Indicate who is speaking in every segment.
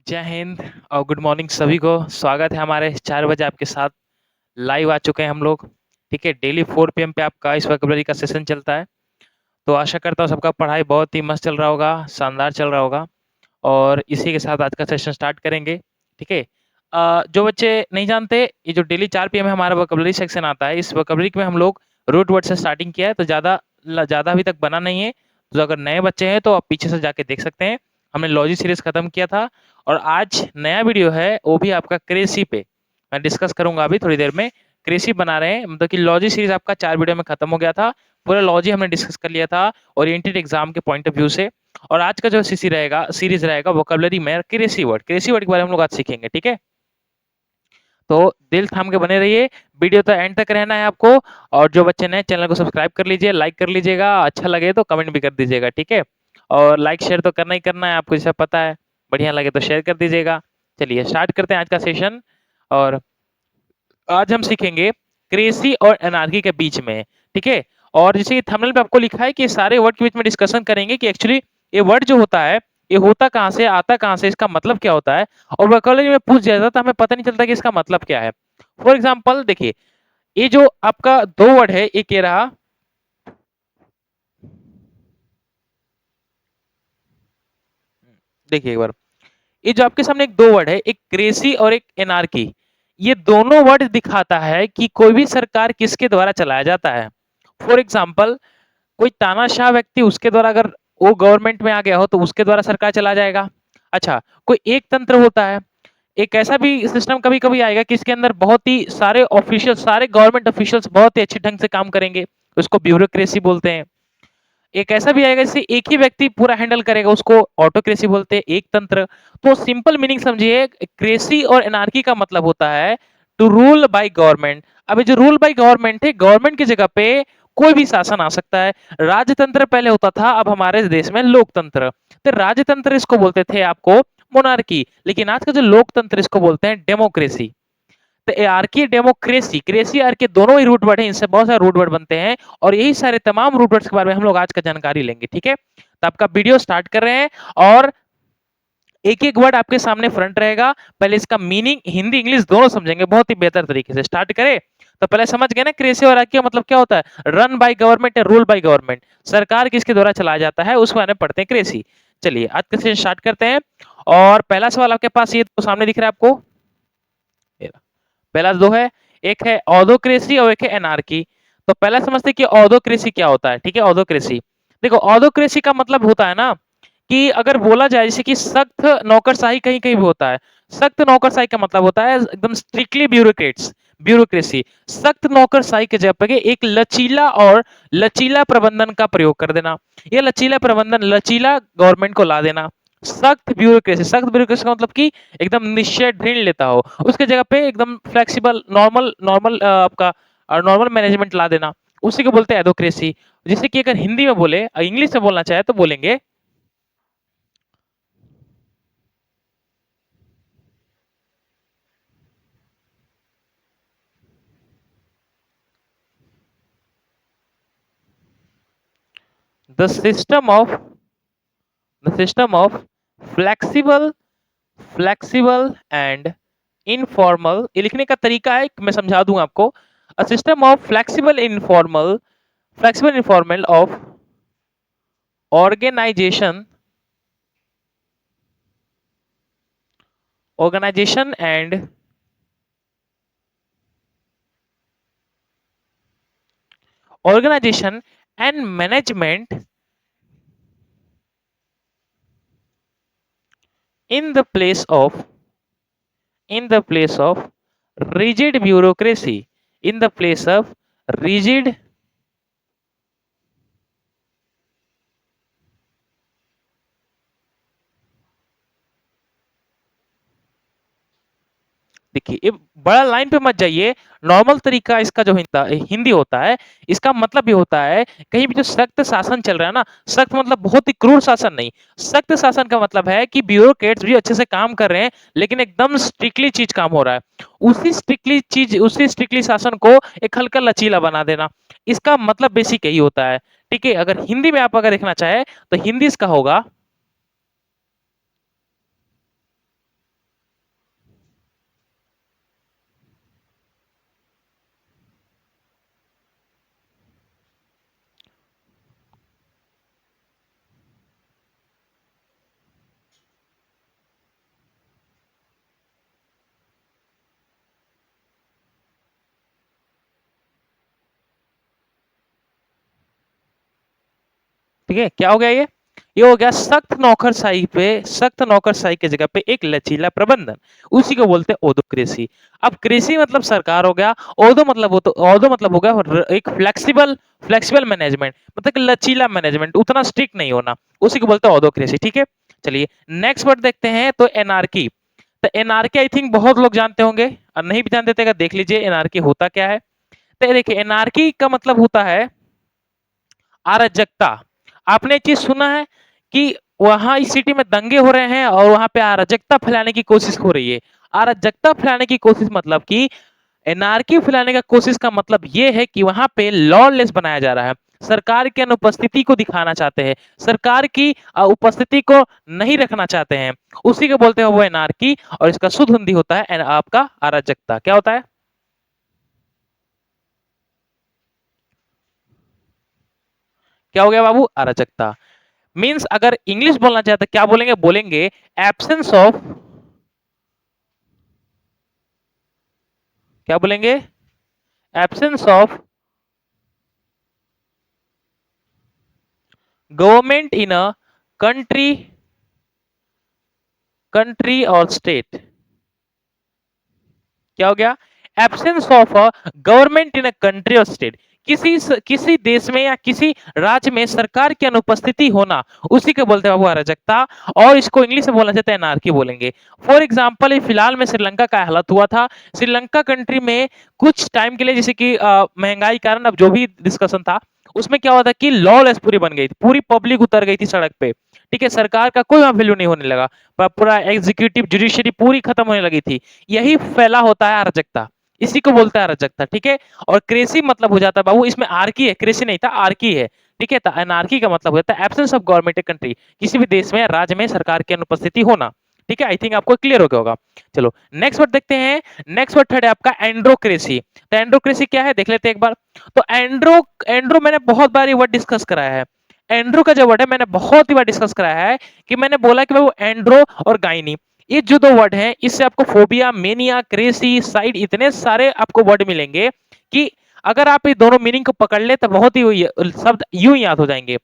Speaker 1: जय हिंद और good morning सभी को। स्वागत है हमारे 4 बजे आपके साथ लाइव आ चुके हैं हम लोग। ठीक है, डेली 4 पीएम पे आपका इस वोकैबुलरी का सेशन चलता है। तो आशा करता हूँ सबका पढ़ाई बहुत ही मस्त चल रहा होगा, शानदार चल रहा होगा। और इसी के साथ आज का सेशन स्टार्ट करेंगे। ठीक है। जो बच्चे नहीं जानते, ये जो डेली 4 पीएम है हमारा वोकैबुलरी सेक्शन आता है, इस वोकैबुलरी में हम लोग रूट वर्ड से स्टार्टिंग किया है, तो ज़्यादा अभी तक बना नहीं है। तो अगर नए बच्चे हैं तो आप पीछे से जाके देख सकते हैं। हमने लॉजी सीरीज खत्म किया था और आज नया वीडियो है, वो भी आपका क्रेसी पे मैं डिस्कस करूंगा अभी थोड़ी देर में। क्रेसी बना रहे हैं, मतलब कि लॉजी सीरीज आपका 4 वीडियो में खत्म हो गया था। पूरा लॉजी हमने डिस्कस कर लिया था ओरिएंटेड एग्जाम के पॉइंट ऑफ व्यू से। और आज का जो सीरीज रहेगा वोकैबुलरी में क्रेसी वर्ड के बारे में हम लोग आज सीखेंगे। ठीक है, तो दिल थाम के बने रहिए, वीडियो तो एंड तक रहना है आपको। और जो बच्चे नए, चैनल को सब्सक्राइब कर लीजिए, लाइक कर लीजिएगा, अच्छा लगे तो कमेंट भी कर दीजिएगा। ठीक है, और लाइक शेयर तो करना ही करना है, आपको जैसा पता है। बढ़िया लगे तो शेयर कर दीजिएगा। चलिए स्टार्ट करते हैं आज का सेशन। और आज हम सीखेंगे क्रेजी और एनार्की के बीच में। ठीक है, और जैसे कि थंबनेल पे आपको लिखा है कि सारे वर्ड के बीच में डिस्कशन करेंगे कि एक्चुअली ये वर्ड जो होता है, ये होता कहाँ से, आता कहाँ से, इसका मतलब क्या होता है। और वोकैबुलरी में पूछ दिया जाता है तो हमें पता नहीं चलता कि इसका मतलब क्या है। फॉर एग्जाम्पल देखिए, ये जो आपका 2 वर्ड है, एक ये रहा, देखिए एक बार, ये जो आपके सामने एक 2 वर्ड है, एक क्रेजी और एक एनार्की, ये दोनों वर्ड दिखाता है कि कोई भी सरकार किसके द्वारा चलाया जाता है। फॉर एग्जाम्पल, कोई तानाशाह व्यक्ति, उसके द्वारा अगर वो गवर्नमेंट में आ गया हो तो उसके द्वारा सरकार चला जाएगा। अच्छा, कोई एक तंत्र होता है, एक ऐसा भी सिस्टम कभी कभी आएगा कि इसके अंदर बहुत ही सारे ऑफिशियल, सारे गवर्नमेंट ऑफिशियल्स बहुत ही अच्छे ढंग से काम करेंगे, उसको ब्यूरोक्रेसी बोलते हैं। एक ऐसा भी आएगा जिसे एक ही व्यक्ति पूरा हैंडल करेगा, उसको ऑटोक्रेसी बोलते हैं, एक तंत्र। तो सिंपल मीनिंग समझिए, क्रेसी और एनार्की का मतलब होता है टू रूल बाय गवर्नमेंट। अभी जो रूल बाय गवर्नमेंट है, गवर्नमेंट की जगह पे कोई भी शासन आ सकता है। राजतंत्र पहले होता था, अब हमारे देश में लोकतंत्र। तो राजतंत्र इसको बोलते थे आपको मोनार्की, लेकिन आज का जो लोकतंत्र इसको बोलते हैं डेमोक्रेसी। तो आर्की डेमोक्रेसी, क्रेसी आर के दोनों ही रूट वर्ड हैं, इनसे बहुत सारे रूट वर्ड बनते हैं। और यही सारे तमाम रूट वर्ड्स के बारे में हम लोग आज का जानकारी लेंगे। ठीक है, तो आपका वीडियो स्टार्ट कर रहे हैं और एक एक वर्ड आपके सामने फ्रंट रहेगा। पहले इसका मीनिंग हिंदी इंग्लिश दोनों समझेंगे बहुत ही बेहतर तरीके से। स्टार्ट करें, तो पहले समझ गए ना क्रेसी और आर्की का मतलब क्या होता है। रन बाय गवर्नमेंट या रूल बाय गवर्नमेंट, सरकार किसके द्वारा चलाया जाता है, उसके बारे में पढ़ते हैं क्रेसी। चलिए आज का सेशन स्टार्ट करते हैं। और पहला सवाल आपके पास ये तो सामने दिख रहा है आपको, पहला दो है, एक है ऑडोक्रेसी और एक है एनार्की। तो पहला समझते हैं कि ऑडोक्रेसी क्या होता है। ठीक है, ऑडोक्रेसी, देखो ऑडोक्रेसी का मतलब होता है ना कि अगर बोला जाए जैसे कि सख्त नौकरशाही कहीं कहीं भी होता है। सख्त नौकरशाही का मतलब होता है एकदम स्ट्रिक्टली ब्यूरोक्रेट्स, ब्यूरोक्रेसी। सख्त नौकरशाही के जगह पे एक लचीला और लचीला प्रबंधन का प्रयोग कर देना। ये लचीला प्रबंधन, लचीला गवर्नमेंट को ला देना। सख्त ब्यूरोक्रेसी का मतलब कि एकदम निश्चय ढील लेता हो, उसके जगह पे एकदम फ्लेक्सिबल नॉर्मल नॉर्मल आपका नॉर्मल मैनेजमेंट ला देना, उसी को बोलते हैं एडोक्रेसी। जिसे कि अगर हिंदी में बोले, इंग्लिश में बोलना चाहे तो बोलेंगे the system of the system of flexible flexible and informal. ये लिखने का तरीका है, मैं समझा दूं आपको। A system of flexible informal of organization organization and organization and management in the place of rigid bureaucracy, in the place of rigid देखिए, ये बड़ा लाइन पे मत जाइए। नॉर्मल तरीका इसका जो हिंदी होता है, इसका मतलब ये होता है कहीं भी जो सख्त शासन चल रहा है ना, सख्त मतलब बहुत ही क्रूर शासन नहीं। सख्त शासन का मतलब है कि ब्यूरोक्रेट्स भी अच्छे से काम कर रहे हैं, लेकिन एकदम स्ट्रिक्टली चीज काम हो रहा है। उसी स्ट्रिक्टली शासन को एक हल्का लचीला बना देना, इसका मतलब बेसिक यही होता है। ठीक है, अगर हिंदी में आप अगर देखना चाहे तो हिंदी इसका होगा ठीक है, क्या हो गया ये हो गया सख्त नौकरशाही की जगह पे एक लचीला प्रबंधन, उसी को बोलते हैं ओदोक्रेसी। अब कृषि मतलब सरकार हो गया, ओदो मतलब हो गया एक फ्लेक्सिबल मैनेजमेंट, मतलब कि लचीला मैनेजमेंट, उतना स्ट्रिक्ट नहीं होना, उसी को बोलते हैं ओदोक्रेसी। ठीक है, चलिए नेक्स्ट वर्ड देखते हैं, तो एनार्की। तो एनार्की आई थिंक बहुत लोग जानते होंगे, और नहीं भी जानते थे देख लीजिए एनार्की होता क्या है। तो देखिए एनार्की का मतलब होता है अराजकता। आपने एक चीज सुना है कि वहां इस सिटी में दंगे हो रहे हैं और वहां पे अराजकता फैलाने की कोशिश हो रही है। अराजकता फैलाने की कोशिश मतलब कि एनार्की फैलाने का कोशिश का मतलब ये है कि वहां पे लॉलेस बनाया जा रहा है, सरकार की अनुपस्थिति को दिखाना चाहते हैं, सरकार की उपस्थिति को नहीं रखना चाहते हैं, उसी को बोलते हैं वो एनार्की। और इसका शुद्ध हिंदी होता है आपका अराजकता। क्या होता है? क्या हो गया बाबू? अराजकता। मीन्स अगर इंग्लिश बोलना चाहते क्या बोलेंगे? बोलेंगे एब्सेंस ऑफ, क्या बोलेंगे? Absence of government in a country country और स्टेट। क्या हो गया? Absence of a government in a country और स्टेट। किसी देश में या किसी राज्य में सरकार की अनुपस्थिति होना, उसी को बोलते हैं बाबू अराजकता। और इसको इंग्लिश में बोलना चाहते हैं एनार्की बोलेंगे। फॉर एग्जांपल फिलहाल में श्रीलंका का हालत हुआ था। श्रीलंका कंट्री में कुछ टाइम के लिए, जैसे कि महंगाई कारण अब जो भी डिस्कशन था, उसमें क्या हुआ था कि लॉलेस पूरी बन गई थी, पूरी पब्लिक उतर गई थी सड़क पे। ठीक है, सरकार का कोई वैल्यू नहीं होने लगा, पूरा एग्जीक्यूटिव जुडिशरी पूरी खत्म होने लगी थी। यही फैला होता है अराजकता, इसी को बोलता है अराजकता। ठीक है, और क्रेसी मतलब हो जाता है बाबू, इसमें आर्की है, क्रेसी नहीं था, आर्की है। ठीक है, तो अनार्की का मतलब होता है एब्सेंस ऑफ गवर्नमेंट कंट्री, किसी भी देश में राज्य में सरकार की अनुपस्थिति होना। ठीक है, आई थिंक आपको क्लियर हो गया होगा। चलो नेक्स्ट वर्ड देखते हैं। नेक्स्ट वर्ड थर्ड है आपका एंड्रोक्रेसी। तो एंड्रोक्रेसी क्या है देख लेते हैं एक बार। तो एंड्रो एंड्रो मैंने बहुत बार ये वर्ड डिस्कस कराया है। एंड्रो का जो वर्ड है मैंने बहुत ही बार डिस्कस कराया है, कि मैंने बोला कि वो एंड्रो और गाइनी, ये जो दो वर्ड हैं, इससे आपको फोबिया, मेनिया, क्रेसी, साइड, इतने सारे आपको वर्ड मिलेंगे कि अगर आप ये दोनों मीनिंग को पकड़ ले तो बहुत ही शब्द यूं ही याद हो जाएंगे।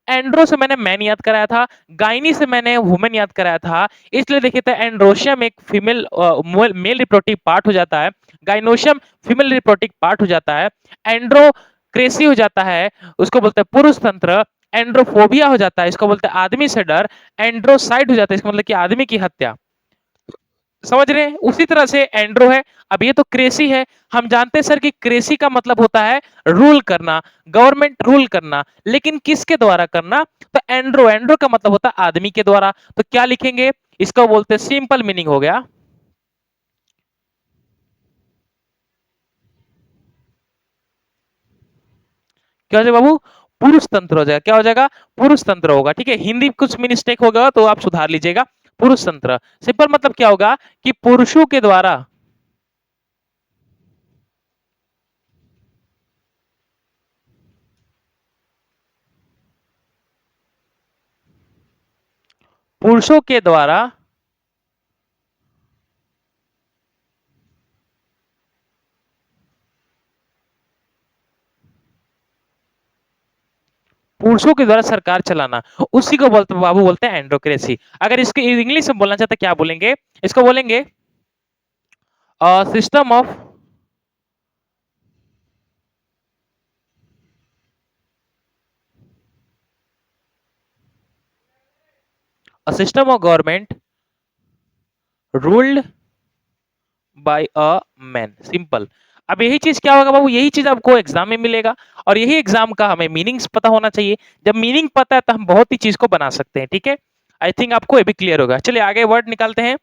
Speaker 1: एंड्रो से मैंने मैन याद कराया था, गाइनी से मैंने वुमेन याद कराया था। इसलिए देखिए तो एंड्रोशियम एक फीमेल मेल रिप्रोडक्टिव पार्ट हो जाता है, गाइनोशियम फीमेल रिप्रोडक्टिव पार्ट हो जाता है, एंड्रोक्रेसी हो जाता है, उसको बोलते हैं पुरुष तंत्र, एंड्रोफोबिया हो जाता है, इसको बोलते हैं आदमी से डर, एंड्रोसाइड हो जाता है, इसका मतलब कि आदमी की हत्या। समझ रहे हैं? उसी तरह से एंड्रो है। अब ये तो क्रेसी है, हम जानते हैं सर कि क्रेसी का मतलब होता है रूल करना, गवर्नमेंट रूल करना, लेकिन किसके द्वारा करना? तो एंड्रो, एंड्रो का मतलब होता है आदमी के द्वारा। तो क्या लिखेंगे? इसको बोलते हैं, सिंपल मीनिंग हो गया, क्या हो जाएगा बाबू? पुरुष तंत्र हो जाएगा। क्या हो जाएगा? पुरुष तंत्र होगा। ठीक है, हिंदी कुछ मिस्टेक होगा तो आप सुधार लीजिएगा। पुरुष तंत्र सिंपल मतलब क्या होगा कि पुरुषों के द्वारा, पुरुषों के द्वारा पुरुषों के द्वारा सरकार चलाना, उसी को बोलते बाबू बोलते हैं एंड्रोक्रेसी। अगर इसके इंग्लिश में बोलना चाहते क्या बोलेंगे? इसको बोलेंगे system of system of government ruled by a man. Simple. अब यही चीज क्या होगा बाबू? यही चीज आपको एग्जाम में मिलेगा, और यही एग्जाम का हमें मीनिंग्स पता होना चाहिए। जब मीनिंग पता है तो हम बहुत ही चीज को बना सकते हैं। ठीक है, आई थिंक आपको ये भी क्लियर होगा। चलिए आगे वर्ड निकालते हैं।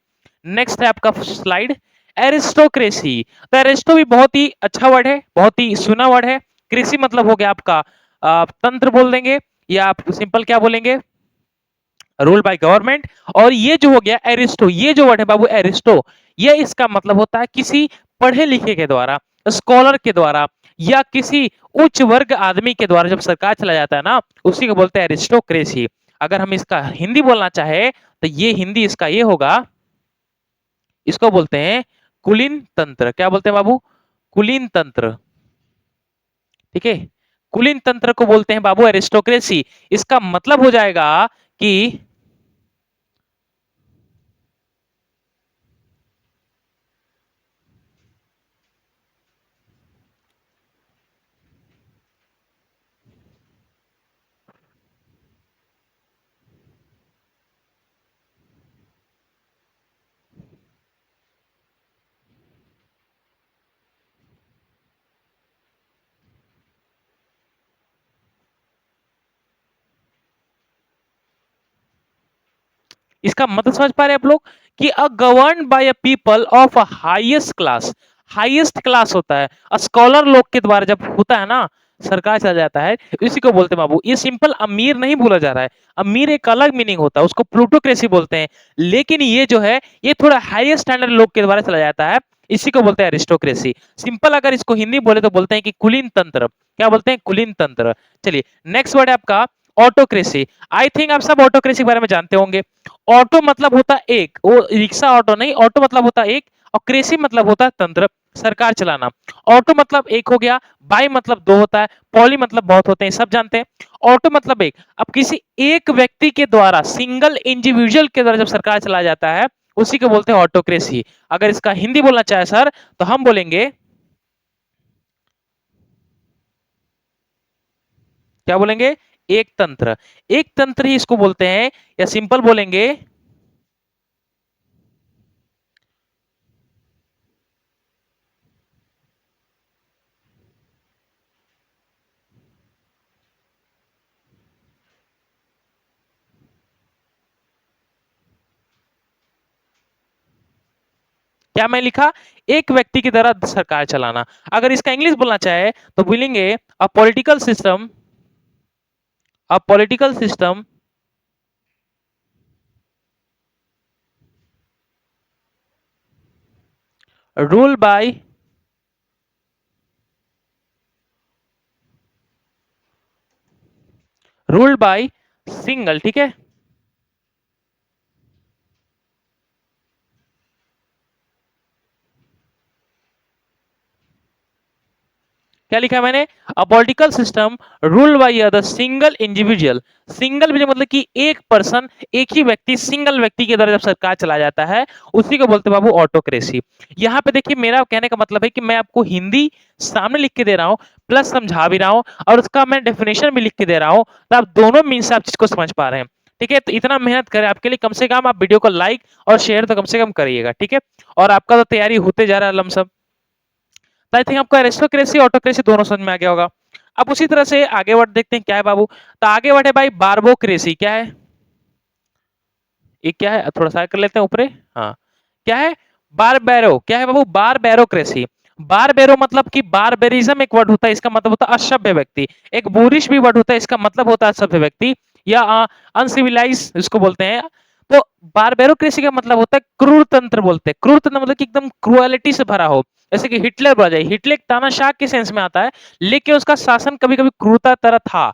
Speaker 1: नेक्स्ट है आपका स्लाइड, एरिस्टोक्रेसी। तो एरिस्टो भी बहुत ही अच्छा वर्ड है, बहुत ही सुना वर्ड है। कृषि मतलब हो गया आपका तंत्र बोल देंगे, या आप सिंपल क्या बोलेंगे? Rule by government. और ये जो हो गया एरिस्टो, ये जो वर्ड है बाबू एरिस्टो, ये इसका मतलब होता है किसी पढ़े लिखे के द्वारा, स्कॉलर के द्वारा, या किसी उच्च वर्ग आदमी के द्वारा जब सरकार चला जाता है ना, उसी को बोलते हैं एरिस्टोक्रेसी। अगर हम इसका हिंदी बोलना चाहे तो ये हिंदी इसका ये होगा, इसको बोलते हैं कुलीन तंत्र। क्या बोलते हैं बाबू? कुलीन तंत्र। ठीक है, कुलीन तंत्र को बोलते हैं बाबू एरिस्टोक्रेसी। इसका मतलब हो जाएगा कि इसका मतलब समझ पा रहे हैं आप लोग कि a govern by a people of a highest class. Highest class होता है स्कॉलर लोग के द्वारा जब होता है ना, सरकार चला जाता है, इसी को बोलते हैं बाबू। ये सिंपल अमीर नहीं बोला जा रहा है, अमीर एक अलग मीनिंग होता है, उसको प्लूटोक्रेसी बोलते हैं। लेकिन ये जो है ये थोड़ा हाईएस्ट स्टैंडर्ड लोग के द्वारा चला जाता है, इसी को बोलते हैं एरिस्टोक्रेसी। सिंपल अगर इसको हिंदी बोले तो बोलते हैं कि कुलीन तंत्र। क्या बोलते हैं? कुलीन तंत्र। चलिए नेक्स्ट वर्ड है आपका ऑटोक्रेसी। आई थिंक आप सब ऑटोक्रेसी के बारे में जानते होंगे। ऑटो मतलब होता है एक, वो रिक्शा ऑटो नहीं, ऑटो मतलब होता है एक, और क्रेसी मतलब होता है तंत्र, सरकार चलाना। ऑटो मतलब एक हो गया, बाई मतलब दो होता है, पॉली मतलब बहुत होते हैं, सब जानते हैं। ऑटो मतलब एक। अब किसी एक व्यक्ति के द्वारा, सिंगल इंडिविजुअल के द्वारा जब सरकार चला जाता है, उसी को बोलते हैं ऑटोक्रेसी। अगर इसका हिंदी बोलना चाहे सर तो हम बोलेंगे, क्या बोलेंगे? एक तंत्र। एक तंत्र ही इसको बोलते हैं, या सिंपल बोलेंगे, क्या मैं लिखा? एक व्यक्ति की तरह सरकार चलाना। अगर इसका इंग्लिश बोलना चाहे तो बोलेंगे a political system, a political system rule by, ruled by single, ठीक है। क्या लिखा है मैंने? अ political system ruled by the single individual. Single मतलब कि एक पर्सन, एक ही व्यक्ति, सिंगल व्यक्ति के द्वारा जब सरकार चला जाता है, उसी को बोलते हैं बाबू ऑटोक्रेसी। यहाँ पे देखिए मेरा कहने का मतलब है कि मैं आपको हिंदी सामने लिख के दे रहा हूँ, प्लस समझा भी रहा हूँ, और उसका मैं डेफिनेशन भी लिख के दे रहा हूँ, तो आप दोनों मीन से आप चीज को समझ पा रहे हैं। ठीक है, तो इतना मेहनत करें आपके लिए, कम से कम आप वीडियो को लाइक और शेयर तो कम से कम करिएगा, ठीक है। और आपका तो तैयारी होते जा रहा है लमसम। तो आई थिंक आपको एरिस्टोक्रेसी ऑटोक्रेसी दोनों समझ में आ गया होगा। अब उसी तरह से आगे बढ़ देखते हैं क्या है बाबू। तो आगे बढ़े भाई, बारबोक्रेसी क्या है? ये क्या है? थोड़ा सा कर लेते हैं ऊपरे। हाँ, क्या है? बारबेरो। क्या है बाबू? बारबेरोक्रेसी। बारबेरो मतलब कि बारबेरिज्म एक वर्ड होता है, इसका मतलब होता है असभ्य व्यक्ति। एक बोरिश भी वर्ड होता है, इसका मतलब होता है असभ्य व्यक्ति, या अनसिविलाइज इसको बोलते हैं। तो बारबेरोक्रेसी का मतलब होता है क्रूर तंत्र, बोलते हैं क्रूर तंत्र मतलब कि एकदम क्रुएलिटी से भरा हो। जैसे कि हिटलर बोला जाए, हिटलर एक तानाशाह के सेंस में आता है, लेकिन उसका शासन कभी कभी क्रूरता तरह था।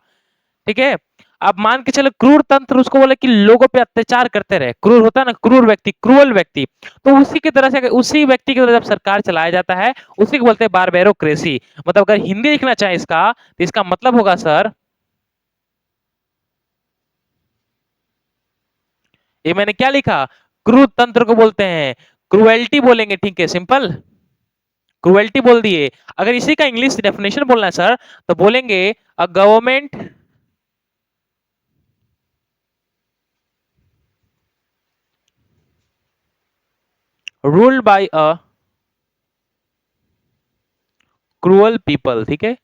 Speaker 1: ठीक है। अब मान के चलो क्रूर तंत्र उसको बोले कि लोगों पे अत्याचार करते रहे, क्रूर होता है ना, क्रूर व्यक्ति, क्रूअल व्यक्ति। तो उसी की तरह से, उसी व्यक्ति की तरह जब सरकार चलाया जाता है, उसी को बोलते हैं बारबेरोक्रेसी। मतलब अगर हिंदी लिखना चाहे इसका, तो इसका मतलब होगा सर, ये मैंने क्या लिखा? क्रूर तंत्र को बोलते हैं, क्रुएल्टी बोलेंगे, ठीक है, सिंपल क्रुएल्टी बोल दिए। अगर इसी का इंग्लिश डेफिनेशन बोलना है सर, तो बोलेंगे a government ruled by a cruel people. ठीक है,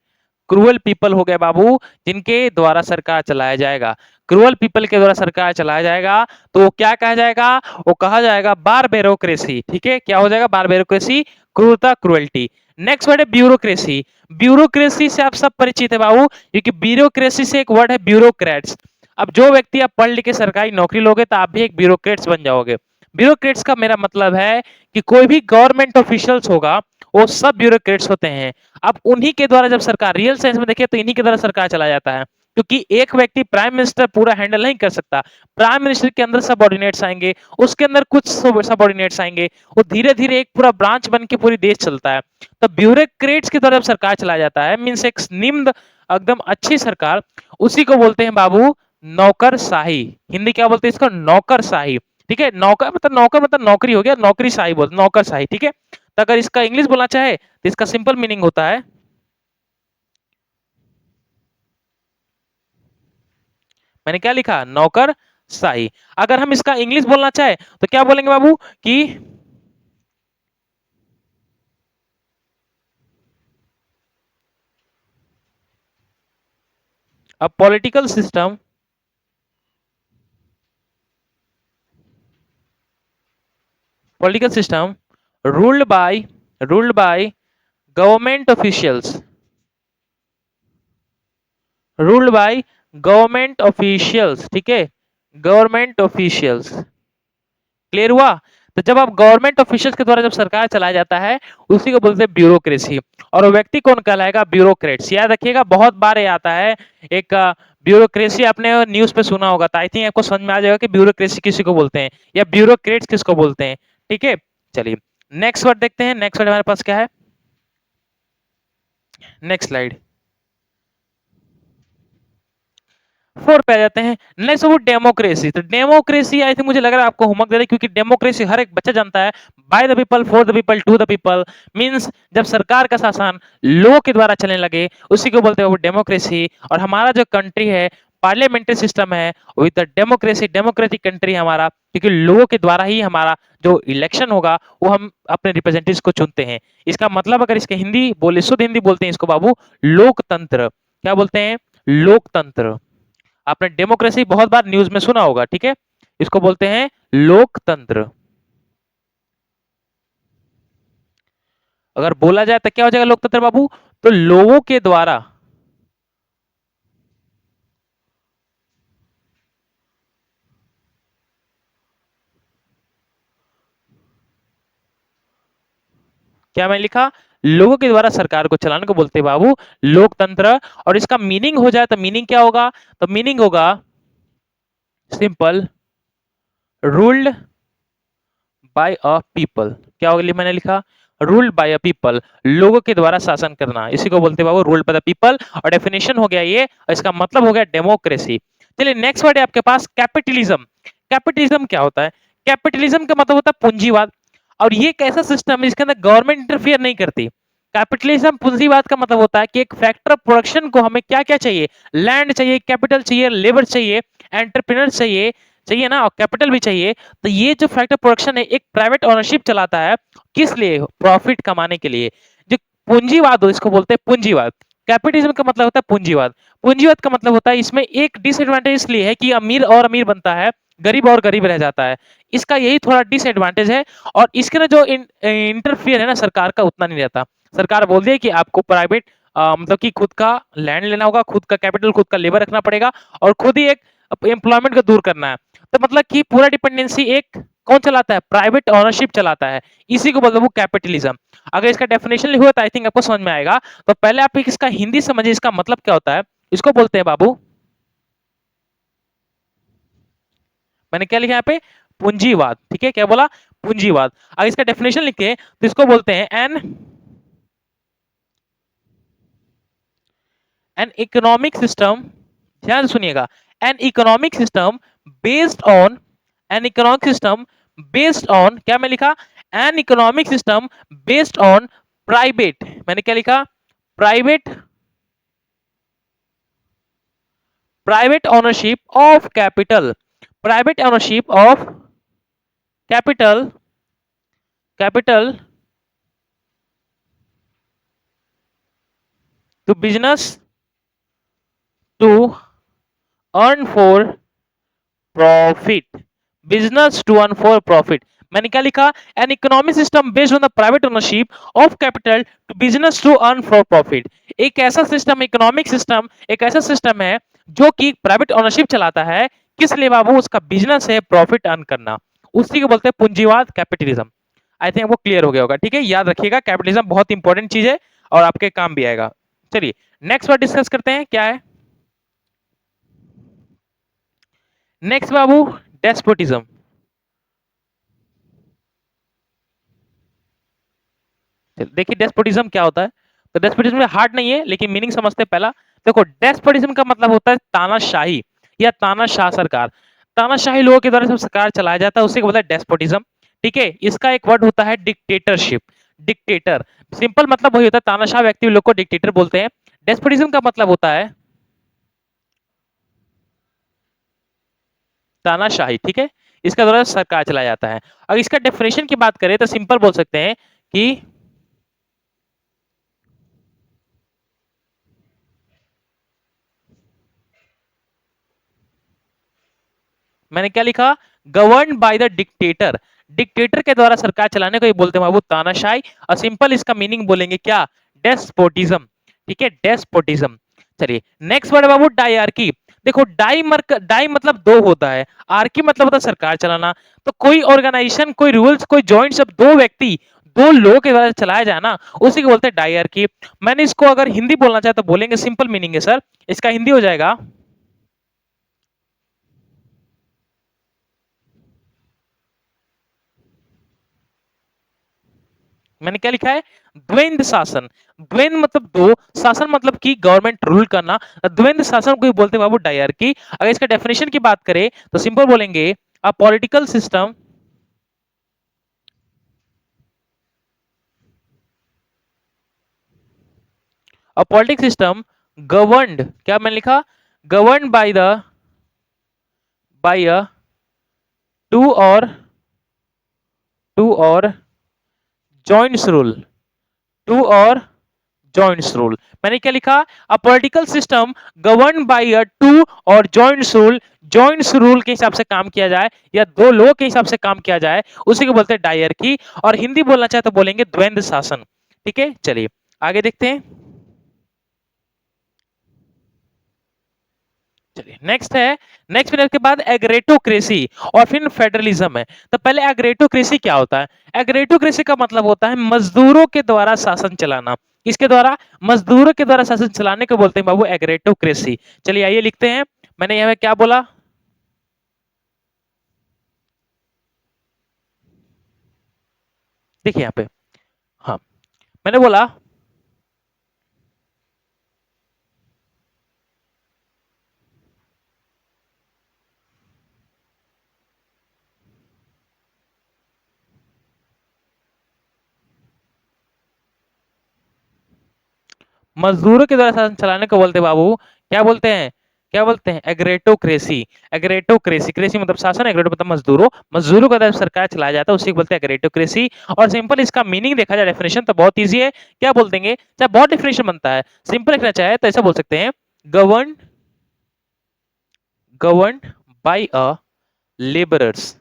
Speaker 1: क्रूअल पीपल हो गया बाबू, जिनके द्वारा सरकार चलाया जाएगा। क्रूअल पीपल के द्वारा सरकार चलाया जाएगा, तो वो क्या कहा जाएगा? वो कहा जाएगा बारबेरोक्रेसी। ठीक है, क्या हो जाएगा? बारबेरोक्रेसी, क्रूरता, क्रुएल्टी। नेक्स्ट वर्ड है ब्यूरोक्रेसी। ब्यूरोक्रेसी से आप सब परिचित है बाबू, क्योंकि ब्यूरोक्रेसी से एक वर्ड है ब्यूरोक्रेट्स। अब जो व्यक्ति आप पढ़ लिख के सरकारी नौकरी लोगे, तो आप भी एक ब्यूरोक्रेट्स बन जाओगे। ब्यूरोक्रेट्स का मेरा मतलब है कि कोई भी गवर्नमेंट ऑफिशियल्स होगा, वो सब ब्यूरोक्रेट्स होते हैं। अब उन्हीं के द्वारा जब सरकार, रियल सेंस में देखे तो इन्हीं के द्वारा सरकार चला जाता है। क्योंकि एक व्यक्ति प्राइम मिनिस्टर पूरा हैंडल नहीं कर सकता। प्राइम मिनिस्टर के अंदर सबऑर्डिनेट्स आएंगे, उसके अंदर कुछ सबऑर्डिनेट्स आएंगे, वो धीरे धीरे एक पूरा ब्रांच बन के पूरी देश चलता है। तो ब्यूरोक्रेट्स की तरफ जब सरकार चला जाता है, मीन्स एक निम्न एकदम अच्छी सरकार, उसी को बोलते हैं बाबू नौकरशाही। हिंदी क्या बोलते हैं इसको? नौकरशाही। ठीक है, नौकर मतलब नौकरी हो गया, नौकरीशाही बोलते, नौकरशाही। ठीक है, तो अगर इसका इंग्लिश बोलना चाहे तो इसका सिंपल मीनिंग होता है, मैंने क्या लिखा? नौकरशाही। अगर हम इसका इंग्लिश बोलना चाहे तो क्या बोलेंगे बाबू कि अ political system ruled by ruled by government officials, ruled by government officials. ठीक है, गवर्नमेंट ऑफिशियल्स। क्लियर हुआ? तो जब आप गवर्नमेंट ऑफिशियल्स के द्वारा जब सरकार चलाया जाता है, उसी को बोलते हैं ब्यूरोक्रेसी। और वो व्यक्ति कौन कहलाएगा? ब्यूरोक्रेट्स। याद रखिएगा, बहुत बार ये आता है। एक ब्यूरोक्रेसी आपने न्यूज पे सुना होगा, तो आई थिंक आपको समझ में आ जाएगा कि ब्यूरोक्रेसी किसी को बोलते हैं या ब्यूरोक्रेट्स किसको बोलते हैं। ठीक है, चलिए नेक्स्ट वर्ड देखते हैं। नेक्स्ट वर्ड हमारे पास क्या है? नेक्स्ट स्लाइड 4 पे आ जाते हैं। नेक्स्ट वो डेमोक्रेसी। तो डेमोक्रेसी आई थिंक मुझे लग रहा है आपको होमवर्क दे रहे हैं, क्योंकि डेमोक्रेसी हर एक बच्चा जानता है। By the people, for the people, to the people, means जब सरकार का शासन लोगों के द्वारा चलने लगे, उसी को बोलते हैं वो डेमोक्रेसी। और हमारा जो कंट्री है, पार्लियामेंट्री सिस्टम है, with the democracy, democratic country है हमारा, क्योंकि लोगों के द्वारा ही हमारा जो इलेक्शन होगा वो हम अपने रिप्रेजेंटेटिव्स को चुनते हैं। इसका मतलब अगर इसके हिंदी बोले, शुद्ध हिंदी बोलते हैं इसको बाबू लोकतंत्र। क्या बोलते हैं? लोकतंत्र। आपने डेमोक्रेसी बहुत बार न्यूज में सुना होगा। ठीक है, इसको बोलते हैं लोकतंत्र। अगर बोला जाए तो क्या हो जाएगा लोकतंत्र बाबू? तो लोगों के द्वारा, क्या मैं लिखा? लोगों के द्वारा सरकार को चलाने को बोलते हैं बाबू लोकतंत्र। और इसका मीनिंग हो जाए तो मीनिंग क्या होगा? तो मीनिंग होगा simple, ruled by a people. क्या होगा? मैंने लिखा रूल्ड बाय अ पीपल, लोगों के द्वारा शासन करना, इसी को बोलते हैं बाबू रूल्ड बाय द पीपल। और डेफिनेशन हो गया ये, और इसका मतलब हो गया डेमोक्रेसी। चलिए नेक्स्ट वर्ड है आपके पास कैपिटलिज्म। कैपिटलिज्म क्या होता है? कैपिटलिज्म का मतलब होता है पूंजीवाद। और ये एक ऐसा सिस्टम है जिसके अंदर गवर्नमेंट इंटरफियर नहीं करती। कैपिटलिज्म पूंजीवाद का मतलब होता है कि एक फैक्टर ऑफ प्रोडक्शन को हमें क्या क्या चाहिए? लैंड चाहिए, कैपिटल चाहिए, लेबर चाहिए, एंटरप्रेन्योर चाहिए, चाहिए ना, और कैपिटल भी चाहिए। तो ये जो फैक्टर प्रोडक्शन है, एक प्राइवेट ओनरशिप चलाता है। किस लिए? प्रॉफिट कमाने के लिए। जो पूंजीवाद हो, इसको बोलते हैं पूंजीवाद। कैपिटलिज्म का मतलब होता है पूंजीवाद। पूंजीवाद का मतलब होता है इसमें एक डिसएडवांटेज इसलिए है कि अमीर और अमीर बनता है, गरीब और गरीब रह जाता है। इसका यही थोड़ा डिसएडवांटेज है। और इसके ना जो इंटरफियर है ना सरकार का, उतना नहीं रहता। सरकार बोल दिया कि आपको प्राइवेट मतलब कि खुद का लैंड लेना होगा, खुद का कैपिटल, खुद का लेबर रखना पड़ेगा, और खुद ही एक एम्प्लॉयमेंट को दूर करना है। तो मतलब कि पूरा डिपेंडेंसी एक कौन चलाता है? प्राइवेट ओनरशिप चलाता है। इसी को बोलते हैं वो कैपिटलिज्म। अगर इसका डेफिनेशन लिखो तो आई थिंक आपको समझ में आएगा। तो पहले आप इसका हिंदी समझिए, इसका मतलब क्या होता है। इसको बोलते हैं बाबू, मैंने क्या लिखा यहाँ पे? पूंजीवाद। ठीक है, क्या बोला? पूंजीवाद। अगर इसका डेफिनेशन लिखे तो इसको बोलते हैं एन इकोनॉमिक सिस्टम, ध्यान से सुनिएगा, an economic system based on, an economic system based on, क्या मैं लिखा? An economic system based on private, मैंने क्या लिखा? Private, private ownership of capital, private ownership of capital, capital to business to earn for profit, business to earn for profit. मैंने क्या लिखा? An economic system based on the private ownership of capital to business to earn for profit. एक ऐसा system, economic system एक ऐसा system है जो कि प्राइवेट ओनरशिप चलाता है। किस लिए बाबू? उसका बिजनेस है प्रॉफिट अर्न करना, उसी को बोलते हैं पूंजीवाद, कैपिटलिज्म। आई थिंक वो क्लियर हो गया होगा। ठीक है, याद रखिएगा कैपिटलिज्म बहुत इंपॉर्टेंट चीज है और आपके काम भी आएगा। चलिए नेक्स्ट वर्ड डिस्कस करते हैं, क्या है? नेक्स्ट बाबू, डेस्पोटिज्म। देखिए डेस्पोटिज्म क्या होता है। तो डेस्पोटिज्म में हार्ड नहीं है, लेकिन मीनिंग समझते हैं पहला। देखो डेस्पोटिज्म का मतलब होता है तानाशाही या तानाशाह सरकार। तानाशाही लोगों के द्वारा जब सरकार चलाया जाता है उसी को बोलता है डेस्पोटिज्म। ठीक है, इसका एक वर्ड होता है डिक्टेटरशिप। डिक्टेटर सिंपल मतलब वही होता है, तानाशाह व्यक्ति लोग को डिक्टेटर बोलते हैं। डेस्पोटिज्म का मतलब होता है तानाशाही। ठीक है, इसका द्वारा सरकार चलाया जाता है। अगर इसका डेफिनेशन की बात करें तो सिंपल बोल सकते हैं कि मैंने क्या लिखा, govern by the dictator. Dictator के द्वारा सरकार चलाने को ही बोलते हैं बाबू तानाशाही। और सिंपल इसका मीनिंग बोलेंगे क्या, डेस्पोटिज्म। ठीक है, डेस्पोटिज्म। चलिए नेक्स्ट वर्ड है बाबू डायआर्की। देखो डाई मतलब दो होता है, आर्की मतलब होता है सरकार चलाना। तो कोई ऑर्गेनाइजेशन, कोई रूल्स, कोई जॉइंट, सब दो व्यक्ति, दो लोगों के द्वारा चलाया जाए ना, उसी को बोलते हैं डायआर्की। मैंने इसको अगर हिंदी बोलना चाहे तो बोलेंगे, सिंपल मीनिंग है सर, इसका हिंदी हो जाएगा, मैंने क्या लिखा है, द्वंद्व शासन। द्वंद्व मतलब दो, शासन मतलब कि गवर्नमेंट रूल करना। द्वंद्व शासन को ही बोलते हैं बाबू डायरकी। अगर इसका डेफिनेशन की बात करें तो सिंपल बोलेंगे, a political system, a politics system governed, क्या मैंने लिखा, गवर्न बाय अ टू और टू और जॉइंट्स रूल, टू और जॉइंट्स रूल। मैंने क्या लिखा, a political system govern by a two और जॉइंट्स रूल। जॉइंट्स रूल के हिसाब से काम किया जाए या दो लोगों के हिसाब से काम किया जाए, उसी को बोलते हैं डायरकी। और हिंदी बोलना चाहे तो बोलेंगे द्वंद्व शासन। ठीक है, चलिए आगे देखते हैं। चलिए नेक्स्ट है, नेक्स्ट मिनट के बाद एग्रेटोक्रेसी और फिर फेडरलिज्म है। तो पहले एग्रेटोक्रेसी क्या होता है। एग्रेटोक्रेसी का मतलब होता है मजदूरों के द्वारा शासन चलाना। किसके द्वारा, मजदूरों के द्वारा शासन चलाने को बोलते हैं बाबू एग्रेटोक्रेसी। चलिए आइए लिखते हैं, मैंने यहाँ पे क्या बोला, देखिए यहाँ पे, हाँ मैंने बोला मजदूरों के द्वारा शासन चलाने को बोलते हैं बाबू, क्या बोलते हैं, क्या बोलते हैं, एग्रेटोक्रेसी। एग्रेटोक्रेसी, क्रेसी मतलब शासन, एग्रेटो मतलब मजदूरों, मजदूरों का द्वारा सरकार चलाया जाता है, उसी को बोलते हैं एग्रेटोक्रेसी। और सिंपल इसका मीनिंग देखा जाए, डेफिनेशन तो बहुत इजी है, क्या बोल देंगे, चाहे बहुत डेफिनेशन बनता है, सिंपल लिखना चाहे तो ऐसा बोल सकते हैं, govern govern by a labourers,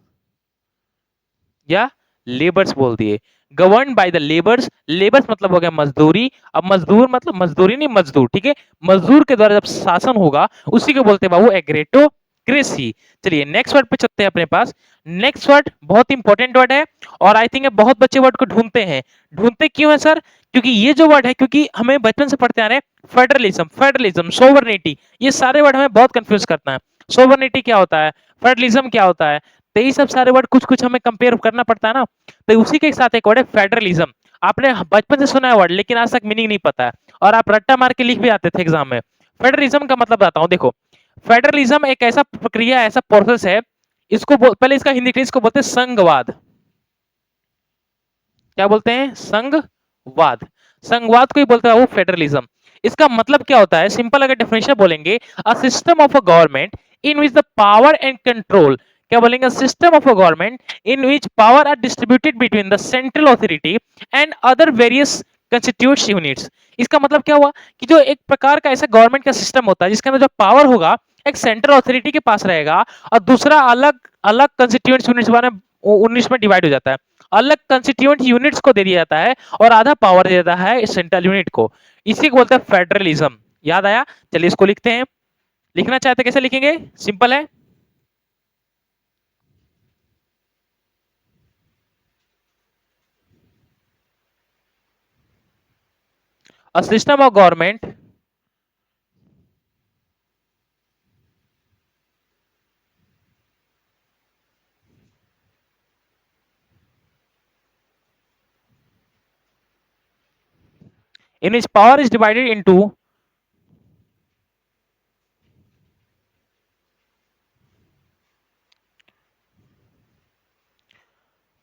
Speaker 1: या लेबर्स बोल दिए, govern by the labours. Labours मतलब हो गया मजदूरी। अब मजदूर मतलब मजदूरी नहीं, मजदूर। ठीक है, मजदूर के द्वारा जब शासन होगा उसी को बोलते हैं बाबू एग्रेटोक्रेसी। चलिए नेक्स्ट वर्ड पे चलते हैं अपने पास। नेक्स्ट वर्ड बहुत इंपॉर्टेंट वर्ड है, और आई थिंक बहुत बच्चे वर्ड को ढूंढते हैं। ढूंढते क्यों है सर, क्योंकि ये जो वर्ड है, क्योंकि हमें बचपन से पढ़ते आ रहे हैं, फेडरलिज्म, फेडरलिज्म, सोवरनिटी, ये सारे वर्ड हमें बहुत कंफ्यूज करता है। सोवरनिटी क्या होता है, फेडरलिज्म क्या होता है, तो ये सब सारे वर्ड कुछ कुछ हमें कंपेयर करना पड़ता है ना। तो उसी के साथ एक वर्ड है फेडरलिज्म। आपने बचपन से सुना है वर्ड, लेकिन आज तक मीनिंग नहीं पता है, और आप रट्टा मार के लिख भी आते थे एग्जाम में। फेडरलिज्म का मतलब बताता हूँ, देखो फेडरलिज्म एक ऐसा प्रक्रिया, ऐसा प्रोसेस है, इसको पहले इसका हिंदी इसको बोलते हैं संघवाद। क्या बोलते हैं, संघवाद। संघवाद को ही बोलते हैं वो फेडरलिज्म। इसका मतलब क्या होता है, सिंपल अगर डेफिनेशन बोलेंगे, a system of a government in which the power and control, क्या बोलेंगे, system of a government in which power are distributed between the central authority and other various constitute units. इसका मतलब क्या हुआ, कि जो एक प्रकार का ऐसा गवर्नमेंट का सिस्टम होता है जिसके अंदर जो पावर होगा एक सेंट्रल अथॉरिटी के पास रहेगा, और दूसरा अलग अलग कंस्टिट्यूएंट यूनिट्स में 19 में डिवाइड हो जाता है। अलग कंस्टिट्यूएंट यूनिट्स को दे दिया जाता है और आधा पावर दे देता है सेंट्रल यूनिट को। इसी को बोलते हैं फेडरलिज्म। याद आया, चलिए इसको लिखते हैं। लिखना चाहते कैसे लिखेंगे, सिंपल है, अ system of government in which power is divided into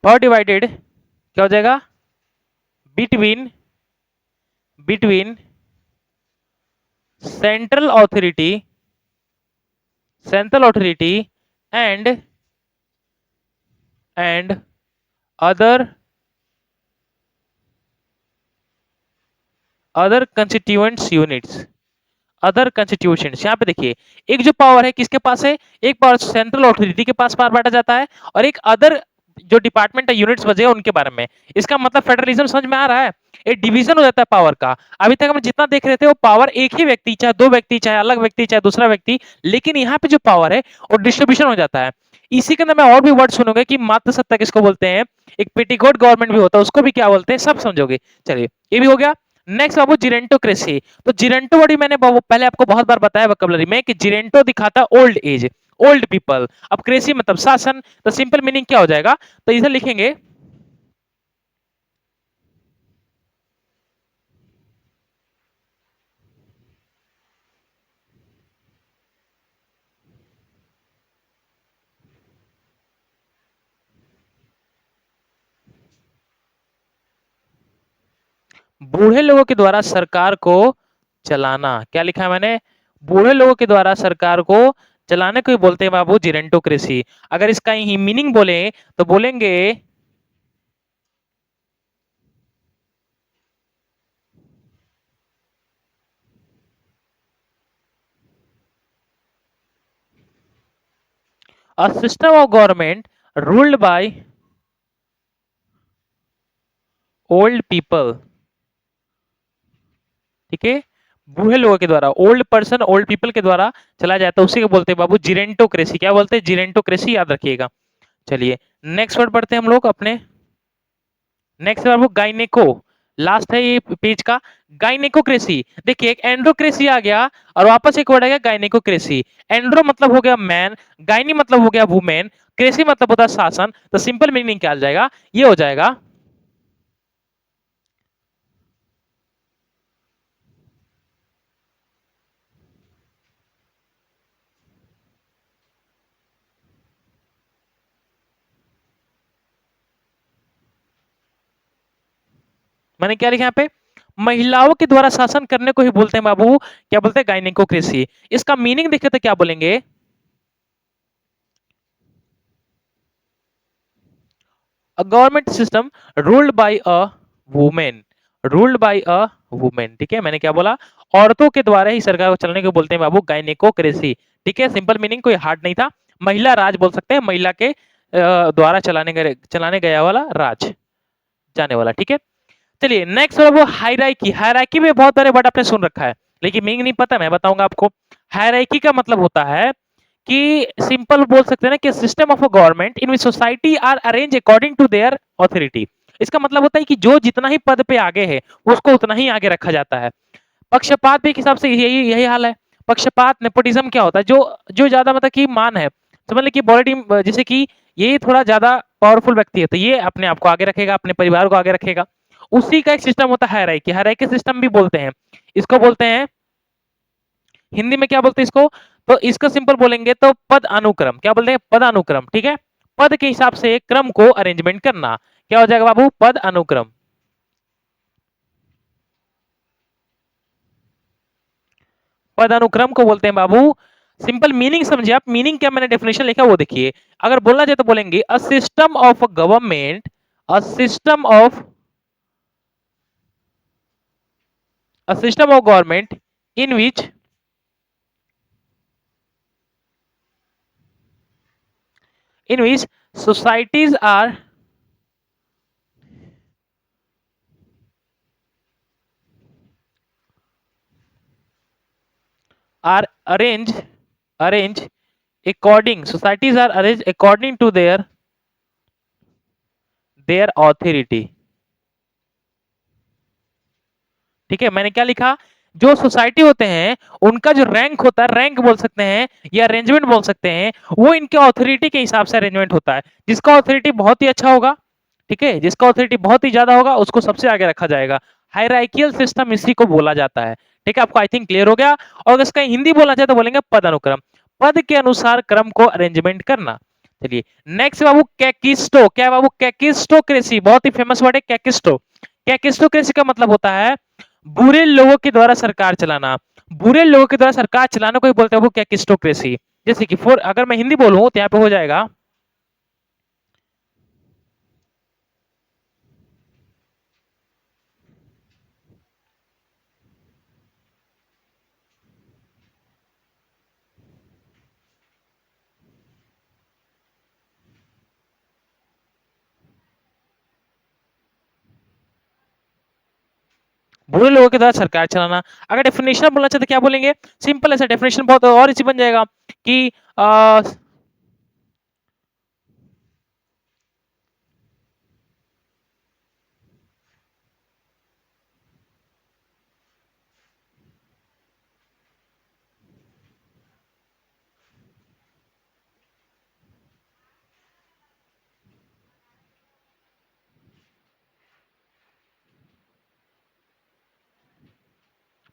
Speaker 1: power divided क्या हो जाएगा between between central authority and and other other constituents units other constitutions यहाँ पे देखिए एक जो पावर है किसके पास है एक पावर सेंट्रल अथॉरिटी के पास पावर बांटा जाता है और एक अदर जो डिपार्टमेंट है यूनिट्स बचे हैं उनके बारे में इसका मतलब फेडरलिज्म समझ में आ रहा है एक डिवीजन हो जाता है पावर का अभी तक हम जितना देख रहे थे वो पावर एक ही व्यक्ति चाहे दो व्यक्ति चाहे अलग व्यक्ति चाहे दूसरा व्यक्ति लेकिन यहाँ पे जो पावर है वो डिस्ट्रीब्यूशन हो जाता है इसी के अंदर मैं और भी वर्ड सुनोगे कि मातृ सत्ता किसको बोलते हैं एक पेटीकोट गवर्नमेंट भी होता है उसको भी क्या बोलते हैं सब समझोगे चलिए ये भी हो गया नेक्स्ट बाबू जिरेंटोक्रेसी तो जिरेंटो वर्ड मैंने पहले आपको बहुत बार बताया वोकैबुलरी में कि जिरेंटो दिखाता ओल्ड एज ओल्ड पीपल अब क्रेसी मतलब शासन तो सिंपल मीनिंग क्या हो जाएगा तो इधर लिखेंगे बूढ़े लोगों के द्वारा सरकार को चलाना क्या लिखा है मैंने बूढ़े लोगों के द्वारा सरकार को चलाने को ही बोलते हैं बाबू जिरेंटोक्रेसी अगर इसका ही मीनिंग बोले तो बोलेंगे a system of government ruled by old people ठीक है बूढ़े लोगों के द्वारा ओल्ड पर्सन ओल्ड पीपल के द्वारा चला जाता है उसी को बोलते हैं बाबू जिरेंटोक्रेसी क्या बोलते हैं जिरेंटोक्रेसी याद रखिएगा चलिए नेक्स्ट वर्ड पढ़ते हैं हम लोग अपने नेक्स्ट बाबू गाइनेको लास्ट है ये पेज का गाइनेकोक्रेसी देखिए एक एंड्रोक्रेसी आ गया और वापस एक वर्ड आ गया गाइनेकोक्रेसी एंड्रो मतलब हो गया मैन गाइनी मतलब हो गया वुमेन क्रेसी मतलब होता है शासन तो सिंपल मीनिंग क्या आ जाएगा ये हो जाएगा मैंने क्या लिखा यहाँ पे महिलाओं के द्वारा शासन करने को ही बोलते हैं बाबू क्या बोलते हैं गाइनेकोक्रेसी इसका मीनिंग देखे तो क्या बोलेंगे a government system ruled by a woman ruled by a woman ठीक है मैंने क्या बोला औरतों के द्वारा ही सरकार को चलने को बोलते हैं बाबू गाइनेकोक्रेसी ठीक है सिंपल मीनिंग कोई हार्ड नहीं था महिला राज बोल सकते हैं महिला के द्वारा चलाने गया वाला राज जाने वाला ठीक है चलिए नेक्स्ट वो हायरार्की हायरार्की में बहुत सारे वर्ड आपने सुन रखा है लेकिन मीनिंग नहीं पता मैं बताऊंगा आपको हायरार्की का मतलब होता है कि सिंपल बोल सकते हैं ना कि system of a government in which society are arrange according to their authority इसका मतलब होता है कि जो जितना ही पद पे आगे है उसको उतना ही आगे रखा जाता है पक्षपात भी एक हिसाब से यही यही हाल है पक्षपात नेपोटिज्म क्या होता है जो जो ज्यादा मतलब कि मान है समझ लें कि पॉलिटिक्स जैसे कि ये थोड़ा ज्यादा पावरफुल व्यक्ति है तो ये अपने आप को आगे रखेगा अपने परिवार को आगे रखेगा उसी का एक सिस्टम होता है हायरार्की हायरार्की सिस्टम भी बोलते हैं इसको बोलते हैं हिंदी में क्या बोलते हैं इसको तो इसको सिंपल बोलेंगे तो पद अनुक्रम क्या बोलते हैं पद अनुक्रम ठीक है पद के हिसाब से क्रम को अरेंजमेंट करना क्या हो जाएगा बाबू पद अनुक्रम पद अनुक्रम को बोलते हैं बाबू सिंपल मीनिंग समझिए आप मीनिंग क्या मैंने डेफिनेशन लिखा वो देखिए अगर बोलना चाहे तो बोलेंगे a system of government a system of a system of government in which societies are arranged according societies are arranged according to their authority ठीक है मैंने क्या लिखा जो सोसाइटी होते हैं उनका जो रैंक होता है रैंक बोल सकते हैं या अरेंजमेंट बोल सकते हैं वो इनके ऑथोरिटी के हिसाब से अरेंजमेंट होता है जिसका ऑथोरिटी बहुत ही अच्छा होगा ठीक है जिसका ऑथोरिटी बहुत ही ज्यादा होगा उसको सबसे आगे रखा जाएगा हायरार्कियल सिस्टम इसी को बोला जाता है। ठीक है, आपको आई थिंक क्लियर हो गया। और अगर इसका हिंदी बोलना चाहे तो बोलेंगे पदानुक्रम, पद के अनुसार क्रम को अरेंजमेंट करना। चलिए नेक्स्ट बाबू कैकिस्टो, क्या बाबू कैकिस्टोक्रेसी, बहुत ही फेमस वर्ड है कैकिस्टो। कैकिस्टोक्रेसी का मतलब होता है बुरे लोगों के द्वारा सरकार चलाना, बुरे लोगों के द्वारा सरकार चलाने को ही बोलते हैं वो कैकिस्टोक्रेसी। जैसे कि फॉर अगर मैं हिंदी बोलूं तो यहाँ पे हो जाएगा बुरे लोगों के द्वारा सरकार चलाना। अगर डेफिनेशन बोलना चाहते क्या बोलेंगे, सिंपल ऐसा डेफिनेशन बहुत और इजी बन जाएगा कि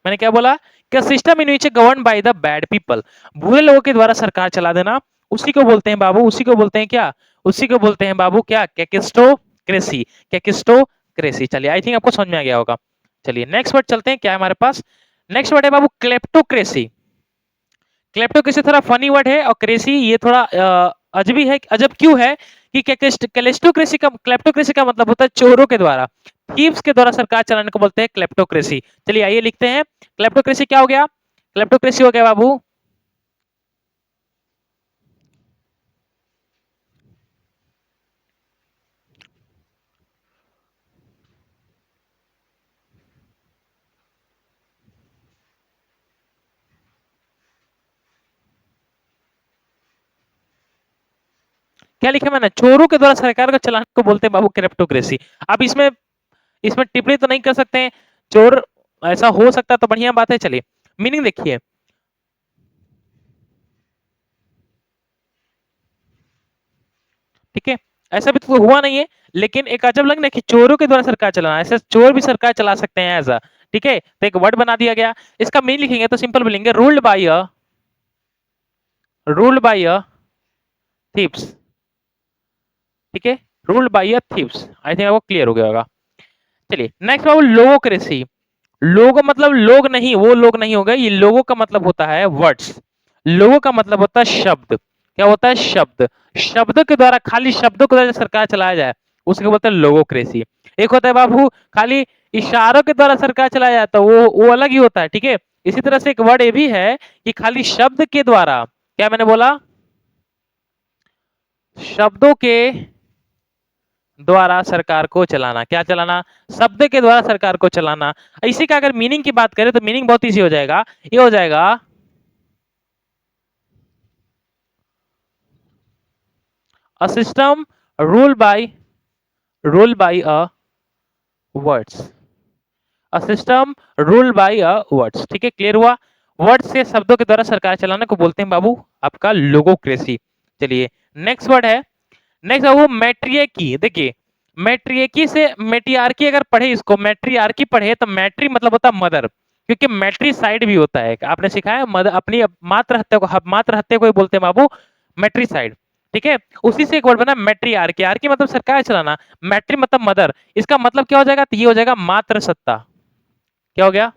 Speaker 1: मैंने क्या बोला कि system in which govern by the bad people, बुरे लोगों के द्वारा सरकार चला देना, उसी को बोलते हैं बाबू, उसी को बोलते हैं क्या, उसी को बोलते हैं बाबू क्या, कैकिस्टोक्रेसी, कैकिस्टोक्रेसी। चलिए आई थिंक आपको समझ में आ गया होगा। चलिए नेक्स्ट वर्ड चलते हैं, क्या है हमारे पास, नेक्स्ट वर्ड है बाबू क्लेप्टोक्रेसी। क्लेप्टोक्रेसी थोड़ा फनी वर्ड है और क्रेसी ये थोड़ा अजबी है। अजब क्यों है कि क्लेस्टोक्रेसी का, क्लेप्टोक्रेसी का मतलब होता है चोरों के द्वारा, थीव्स के द्वारा सरकार चलाने को बोलते हैं क्लेप्टोक्रेसी। चलिए आइए लिखते हैं क्लेप्टोक्रेसी क्या हो गया, क्लेप्टोक्रेसी हो गया बाबू क्या लिखा मैंने, चोरों के द्वारा सरकार को चलाने को बोलते हैं बाबू क्लेप्टोक्रेसी। अब इसमें इसमें टिप्पणी तो नहीं कर सकते हैं, चोर ऐसा हो सकता तो बढ़िया बात है। चलिए मीनिंग देखिए, ठीक है, ऐसा भी तो हुआ नहीं है, लेकिन एक अजब लगना कि चोरों के द्वारा सरकार चलाना, ऐसे चोर भी सरकार चला सकते हैं ऐसा। ठीक है, तो एक वर्ड बना दिया गया। इसका मीन लिखेंगे तो सिंपल बोलेंगे रूल्ड बाय अ थीव्स। ठीक है, ruled by a thieves, I think आपको क्लियर हो गया होगा। चलिए नेक्स्ट बाबू लोगोक्रेसी। लोगो मतलब लोग नहीं, वो लोग नहीं हो गए, ये लोगों का मतलब होता है वर्ड्स, लोगों का मतलब होता है शब्द। क्या होता है, शब्द, शब्दों के द्वारा, खाली शब्दों के द्वारा सरकार चलाया जाए उसको बोलते हैं लोगोक्रेसी। एक होता है बाबू खाली इशारों के द्वारा सरकार चलाया जाता है, वो अलग ही होता है। ठीक है, इसी तरह से एक वर्ड ये भी है कि खाली शब्द के द्वारा, क्या मैंने बोला, शब्दों के द्वारा सरकार को चलाना, क्या चलाना, शब्द के द्वारा सरकार को चलाना। इसी का अगर मीनिंग की बात करें तो मीनिंग बहुत इजी हो जाएगा, ये हो जाएगा a system rule by a words, a system rule by a words. ठीक है, क्लियर हुआ। वर्ड से, शब्दों के द्वारा सरकार चलाने को बोलते हैं बाबू आपका लोगोक्रेसी। चलिए नेक्स्ट वर्ड है, नेक्स्ट बाबू मैट्रियर्की। देखिए मैट्रियर्की से मैट्रियार्की अगर पढ़े, इसको मैट्रियार्की पढ़े तो मैट्री मतलब होता है मदर, क्योंकि मैट्री साइड भी होता है, आपने सीखा है मदर, अपनी मात्र हत्या को, मात्र हत्या को ही बोलते हैं बाबू मैट्री साइड। ठीक है, उसी से एक वर्ड बना मैट्रियार्की, आर्की मतलब सरकार चलाना, मैट्री मतलब मदर, इसका मतलब क्या हो जाएगा, तो ये हो जाएगा मात्र सत्ता। क्या हो गया,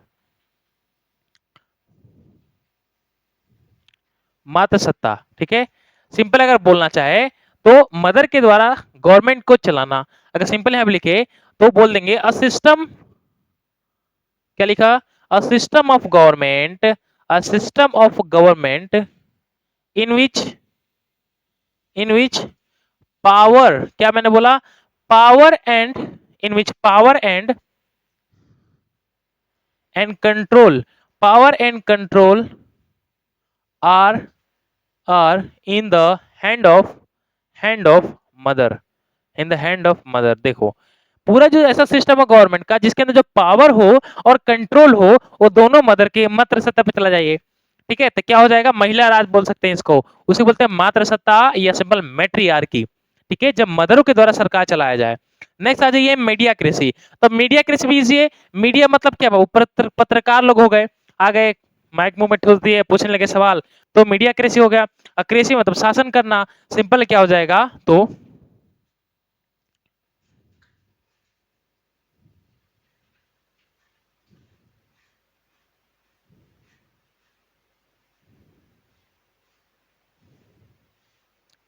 Speaker 1: मात्र सत्ता। ठीक है, सिंपल अगर बोलना चाहे तो मदर के द्वारा गवर्नमेंट को चलाना। अगर सिंपल यहां पे लिखे तो बोल देंगे अ सिस्टम, क्या लिखा, a system of government, a system of government in which, in which power, क्या मैंने बोला, power and, in which power and control, power and control are are in the hand of, hand of mother, in the hand of mother. देखो पूरा जो ऐसा system है government का जिसके अंदर जो पावर हो और कंट्रोल हो, वो दोनों मदर के, मात्र सत्ता पे चला जाइए। ठीक है, तो क्या हो जाएगा, महिला राज बोल सकते हैं इसको, उसे बोलते हैं मात्र सत्ता या सिंपल मैट्रियार्की। ठीक है, जब मदरों के द्वारा सरकार चलाया जाए, नेक्स्ट आ जाइए मीडियाक्रेसी। तो मीडियाक्रेसी भी इजी है। मीडिया मतलब क्या हुआ? पत्रकार लोग हो गए, आ गए, माइक मुंह में ठूस दिए, पूछने लगे सवाल, तो मीडियाक्रेसी हो गया। क्रेसी मतलब शासन करना। सिंपल क्या हो जाएगा? तो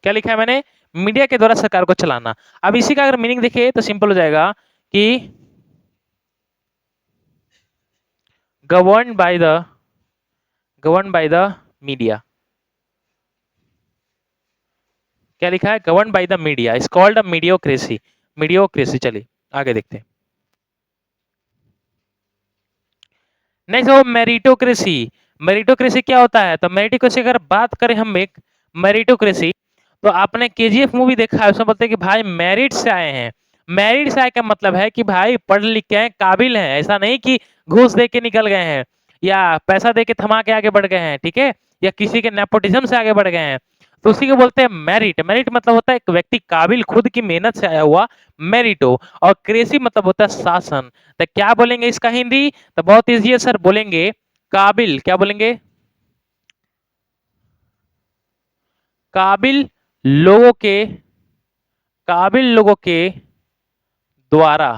Speaker 1: क्या लिखा है मैंने? मीडिया के द्वारा सरकार को चलाना। अब इसी का अगर मीनिंग देखें तो सिंपल हो जाएगा कि गवर्न बाय द मीडिया। क्या लिखा है? Govern by the media is called a mediocracy. Mediocracy. चलिए आगे देखते हैं। नेक्स्ट वो मेरिटोक्रेसी। मेरिटोक्रेसी क्या होता है? तो मेरिटोक्रेसी अगर बात करें हम एक मेरिटोक्रेसी, तो आपने केजीएफ मूवी देखा है, उसमें बोलते हैं कि भाई मेरिट से आए हैं। मेरिट से आए का मतलब है कि भाई पढ़ लिख के हैं, काबिल हैं, ऐसा नहीं कि घूस दे के निकल गए हैं या पैसा दे के थमा के आगे बढ़ गए हैं, ठीक है, या किसी के नेपोटिज्म से आगे बढ़ गए हैं। तो उसी को बोलते हैं मेरिट। मेरिट मतलब होता है एक व्यक्ति काबिल, खुद की मेहनत से आया हुआ, मेरिट हो। और क्रेसी मतलब होता है शासन। तो क्या बोलेंगे इसका हिंदी? तो बहुत इजी है सर, बोलेंगे काबिल। क्या बोलेंगे? काबिल लोगों के, काबिल लोगों के द्वारा,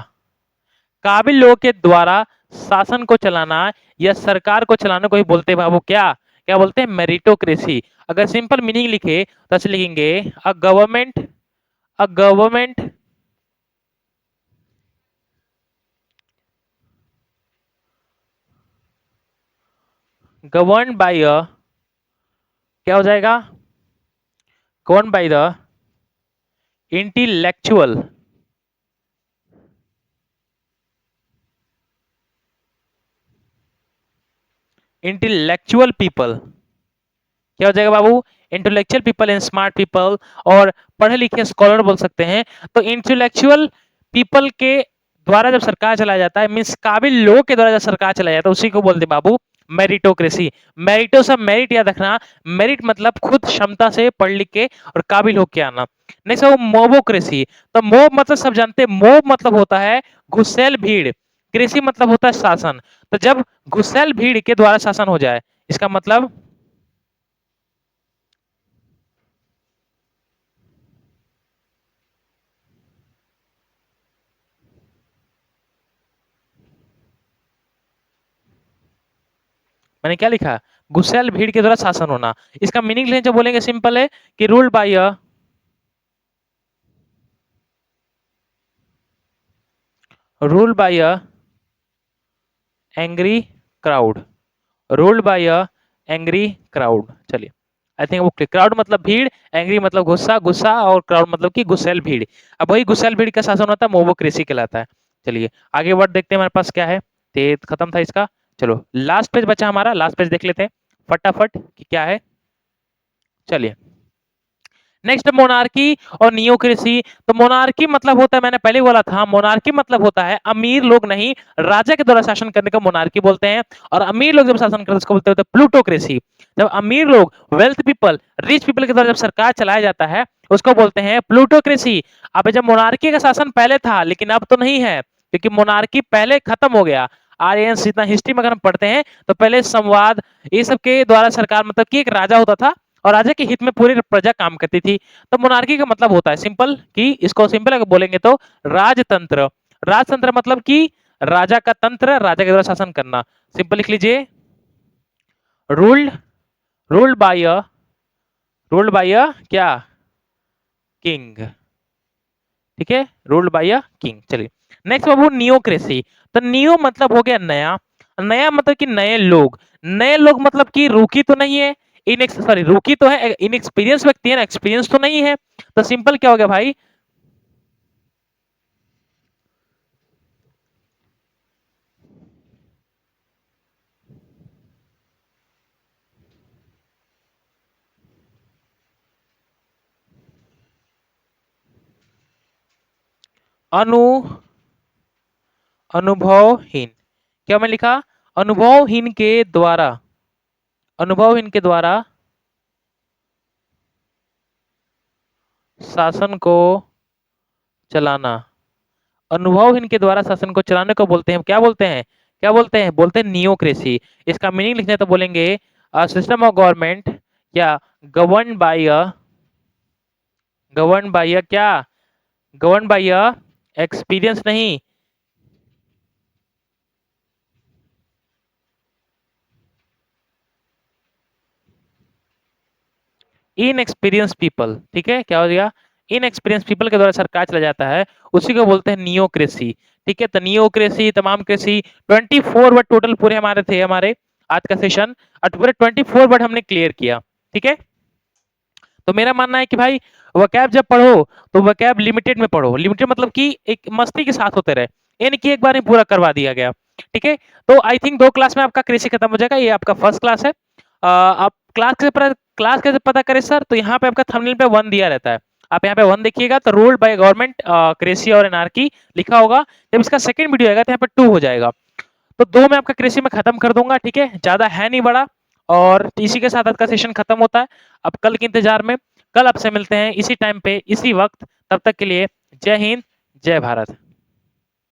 Speaker 1: काबिल लोगों के द्वारा शासन को चलाना या सरकार को चलाना को ही बोलते हैं बाबू क्या? क्या बोलते हैं? मेरिटोक्रेसी। अगर सिंपल मीनिंग लिखे तो ऐसे लिखेंगे, a government govern by a, क्या हो जाएगा? Govern by the intellectual, intellectual people. क्या हो जाएगा बाबू? Intellectual people and smart people, और पढ़े लिखे स्कॉलर बोल सकते हैं। तो इंटेलेक्चुअल पीपल के द्वारा जब सरकार चलाया जाता है, मीन्स काबिल लोगों के द्वारा जब सरकार चलाया जाता है, उसी को बोलते हैं बाबू मेरिटोक्रेसी। मेरिटो सब मेरिट याद रखना। मेरिट मतलब खुद क्षमता से पढ़ लिख के और काबिल होके आना। नेक्स्ट है मोबोक्रेसी। तो मोब मतलब सब जानते हैं, मोब मतलब होता है घुसेल भीड़, कृषि मतलब होता है शासन। तो जब घुसेल भीड़ के द्वारा शासन हो जाए, इसका मतलब मैंने क्या लिखा? गुस्सैल भीड़ के द्वारा शासन होना। इसका मीनिंग लें जो बोलेंगे सिंपल है कि ruled by a, ruled by a angry crowd, ruled by a angry crowd. चलिए आई थिंक वो क्राउड मतलब भीड़, एंग्री मतलब गुस्सा, गुस्सा और क्राउड मतलब कि गुस्सैल भीड़। अब वही गुस्सैल भीड़ का शासन होता है, मोबोक्रेसी कहलाता है। चलिए आगे बढ़ देखते हैं हमारे पास क्या है। ते खत्म था इसका। चलो लास्ट पेज बचा हमारा, लास्ट पेज देख लेते हैं फटाफट कि क्या है। चलिए नेक्स्ट मोनार्की और नियोक्रेसी। तो मोनार्की मतलब होता है, मैंने पहले बोला था, मोनार्की मतलब होता है अमीर लोग नहीं, राजा के द्वारा शासन करने को मोनार्की बोलते हैं। और अमीर लोग जब शासन करते हैं उसको बोलते हैं प्लूटोक्रेसी। जब अमीर लोग, वेल्थ पीपल, रिच पीपल के द्वारा जब सरकार चलाया जाता है उसको बोलते हैं प्लूटोक्रेसी। अब जब मोनार्की का शासन पहले था लेकिन अब तो नहीं है, क्योंकि मोनार्की पहले खत्म हो गया। आर्यन इतना हिस्ट्री में अगर हम पढ़ते हैं तो पहले संवाद ये सब के द्वारा सरकार, मतलब कि एक राजा होता था और राजा के हित में पूरी प्रजा काम करती थी। तो मोनार्की का मतलब होता है सिंपल, कि इसको सिंपल अगर बोलेंगे तो राजतंत्र। राजतंत्र मतलब कि राजा का तंत्र, राजा के द्वारा शासन करना। सिंपल लिख लीजिए, ruled ruled by a, ruled by a क्या? किंग। ठीक है, रूल्ड बाय अ किंग। चलिए नेक्स्ट बाबू नियोक्रेसी। तो नियो मतलब हो गया नया, नया मतलब कि नए लोग। नए लोग मतलब कि रूकी तो नहीं है, इन सॉरी रूकी तो है, इनएक्सपीरियंस व्यक्ति है ना, एक्सपीरियंस तो नहीं है। तो सिंपल क्या हो गया भाई? अनु अनुभवहीन। क्या मैं लिखा? अनुभवहीन के द्वारा, अनुभवहीन के द्वारा शासन को चलाना। अनुभवहीन के द्वारा शासन को चलाने को बोलते हैं, क्या बोलते हैं, क्या बोलते हैं, बोलते हैं नियोक्रेसी। इसका मीनिंग लिखना है तो बोलेंगे अ सिस्टम ऑफ गवर्नमेंट या govern by a, govern by a क्या, गवर्न बाय अ एक्सपीरियंस नहीं, इनएक्सपीरियंस पीपल। ठीक है, क्या हो गया, इनएक्सपीरियंस पीपल के द्वारा सरकार चला जाता है, उसी को बोलते हैं नियोक्रेसी। ठीक है, तो नियोक्रेसी, तमाम कृषि, 24 वर्ड टोटल पूरे हमारे थे, हमारे आज का सेशन, और पूरे 24 वर्ड हमने क्लियर किया। ठीक है, तो मेरा मानना है कि भाई वकैब जब पढ़ो तो वकैब लिमिटेड में पढ़ो, लिमिटेड मतलब कि एक मस्ती के साथ होते रहे, ये नहीं कि एक बार में पूरा करवा दिया गया। ठीक है, तो आई थिंक 2 क्लास में आपका कृषि खत्म हो जाएगा, ये आपका फर्स्ट क्लास है। आप क्लास कैसे पता करें सर, तो यहाँ पे आपका थंबनेल पे 1 दिया रहता है, आप यहाँ पे 1 देखिएगा तो रूल्ड बाय गवर्नमेंट कृषि और एनार्की लिखा होगा, जब इसका सेकंड वीडियो आएगा तो यहाँ पे 2 हो जाएगा। तो 2 में आपका कृषि में खत्म कर दूंगा। ठीक है, ज्यादा है नहीं बड़ा, और इसी के साथ आज का सेशन खत्म होता है। अब कल के इंतजार में, कल आपसे मिलते हैं इसी टाइम पे इसी वक्त, तब तक के लिए जय हिंद, जय भारत।